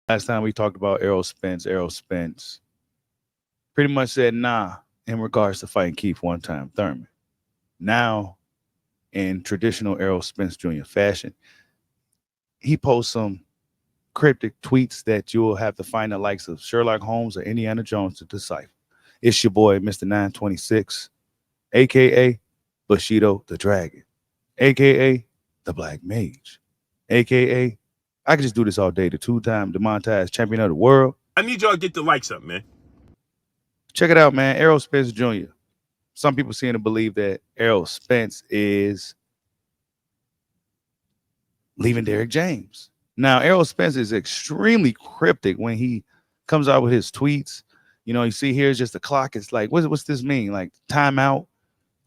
Last time we talked about Errol Spence pretty much said nah in regards to fighting Keith one time Thurman. Now, in traditional Errol Spence Jr. fashion, he posts some cryptic tweets that you'll have to find the likes of Sherlock Holmes or Indiana Jones to decipher. It's your boy, Mr. 926, aka Bushido the Dragon, aka the Black Mage, aka I could just do this all day. The two-time demonetized champion of the world. I need y'all to get the likes up, man. Check it out, man. Errol Spence Jr. Some people seem to believe that Errol Spence is leaving Derrick James. Now, Errol Spence is extremely cryptic when he comes out with his tweets. You know, you see here's just the clock. It's like, what's this mean? Like timeout?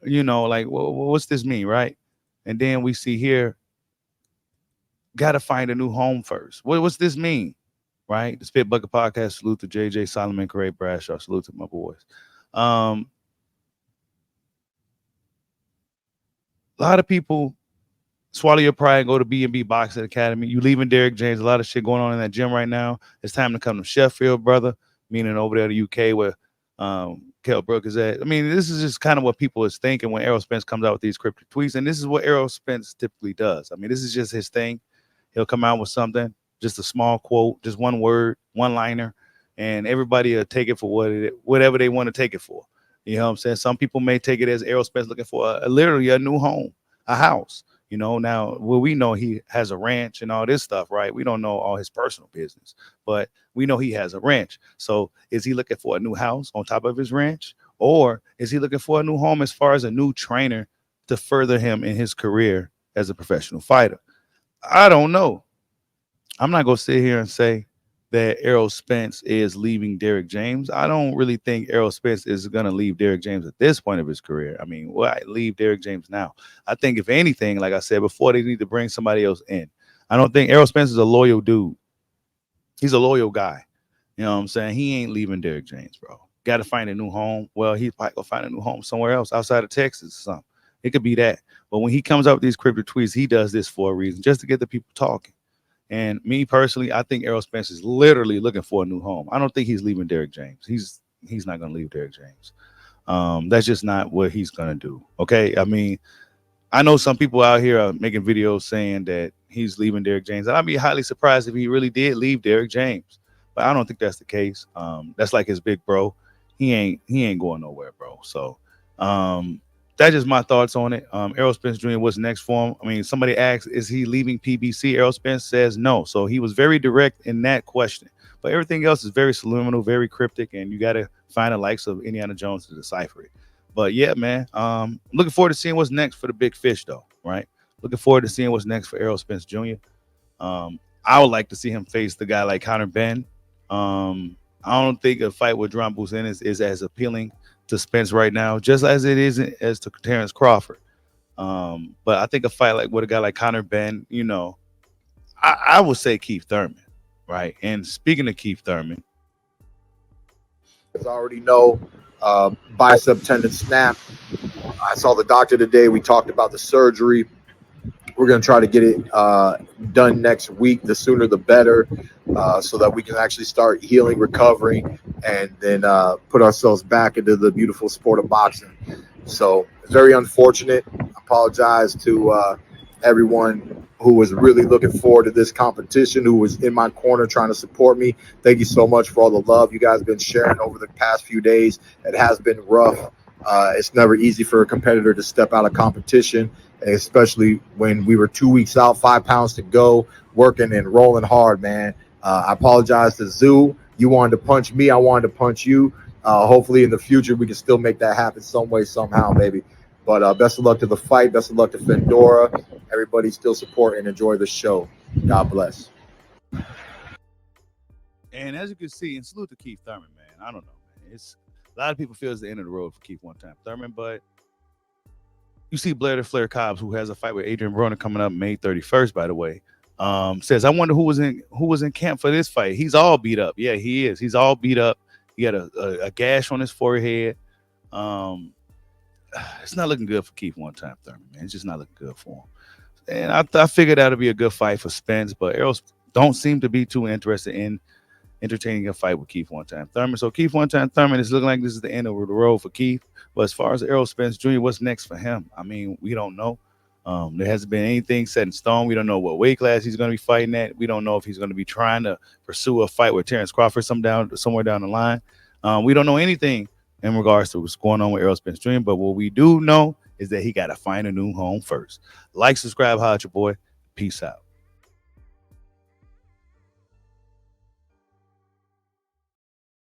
You know, like what's this mean, right? And then we see here, got to find a new home first. What's this mean, right? The Spit Bucket Podcast. Salute to JJ Solomon, Corey Bradshaw. Salute to my boys. A lot of people swallow your pride and go to B&B Boxing Academy. You leaving Derrick James. A lot of shit going on in that gym right now. It's time to come to Sheffield, brother. Meaning over there to UK where Kell Brook is at. I mean, this is just kind of what people is thinking when Errol Spence comes out with these cryptic tweets. And this is what Errol Spence typically does. I mean, this is just his thing. He'll come out with something, just a small quote, just one word, one liner, and everybody will take it for whatever they want to take it for. You know what I'm saying? Some people may take it as Errol Spence looking for literally a new home, a house. You know, now, well, we know he has a ranch and all this stuff, right? We don't know all his personal business, but we know he has a ranch. So is he looking for a new house on top of his ranch? Or is he looking for a new home as far as a new trainer to further him in his career as a professional fighter? I don't know. I'm not going to sit here and say that Errol Spence is leaving Derrick James. I don't really think Errol Spence is going to leave Derrick James at this point of his career. I mean, why leave Derrick James now? I think if anything, like I said before, they need to bring somebody else in. I don't think Errol Spence is a loyal dude. He's a loyal guy. You know what I'm saying? He ain't leaving Derrick James, bro. Got to find a new home. Well, he's probably going to find a new home somewhere else outside of Texas or something. It could be that. But when he comes out with these cryptic tweets, he does this for a reason, just to get the people talking. And me personally, I think Errol Spence is literally looking for a new home. I don't think he's leaving Derrick James. He's not going to leave Derrick James. That's just not what he's going to do. Okay. I mean, I know some people out here are making videos saying that he's leaving Derrick James. And I'd be highly surprised if he really did leave Derrick James. But I don't think that's the case. That's like his big bro. He ain't going nowhere, bro. So that's just my thoughts on it. Errol Spence Jr., what's next for him? I mean, somebody asked, is he leaving PBC? Errol Spence says no. So he was very direct in that question. But everything else is very subliminal, very cryptic, and you got to find the likes of Indiana Jones to decipher it. But yeah, man, looking forward to seeing what's next for the big fish, though, right? Looking forward to seeing what's next for Errol Spence Jr. I would like to see him face the guy like Conor Benn. I don't think a fight with John Buchanan is as appealing to Spence right now, just as it isn't as to Terrence Crawford. But I think a fight like with a guy like Conor Benn, you know, I would say Keith Thurman, right? And speaking of Keith Thurman, as I already know, bicep tendon snap. I saw the doctor today. We talked about the surgery. We're going to try to get it done next week. The sooner the better, so that we can actually start healing, recovering, and then put ourselves back into the beautiful sport of boxing. So very unfortunate. I apologize to everyone who was really looking forward to this competition, who was in my corner trying to support me. Thank you so much for all the love you guys have been sharing over the past few days. It has been rough. It's never easy for a competitor to step out of competition, especially when we were 2 weeks out, 5 pounds to go, working and rolling hard, man. I apologize to Zoo. You wanted to punch me. I wanted to punch you. Hopefully in the future, we can still make that happen some way, somehow, baby. But best of luck to the fight. Best of luck to Fendora. Everybody still support and enjoy the show. God bless. and as you can see, and salute to Keith Thurman, man. I don't know, man. It's a lot of people feel it's the end of the road for Keith one time Thurman, but you see Blair the Flair Cobbs, who has a fight with Adrian Broner coming up May 31st, by the way. Says, I wonder who was in camp for this fight. He's all beat up. Yeah, he is. He's all beat up. He got a gash on his forehead. It's not looking good for Keith one time Thurman, man. It's just not looking good for him. And I figured that would be a good fight for Spence, but Errol don't seem to be too interested in entertaining a fight with Keith One Time Thurman. So Keith One Time Thurman is looking like this is the end of the road for Keith. But as far as Errol Spence Jr., what's next for him? I mean, we don't know. There hasn't been anything set in stone. We don't know what weight class he's going to be fighting at. We don't know if he's going to be trying to pursue a fight with Terrence Crawford somewhere down the line. We don't know anything in regards to what's going on with Errol Spence Jr. But what we do know is that he got to find a new home first. Like, subscribe, holla at your boy. Peace out.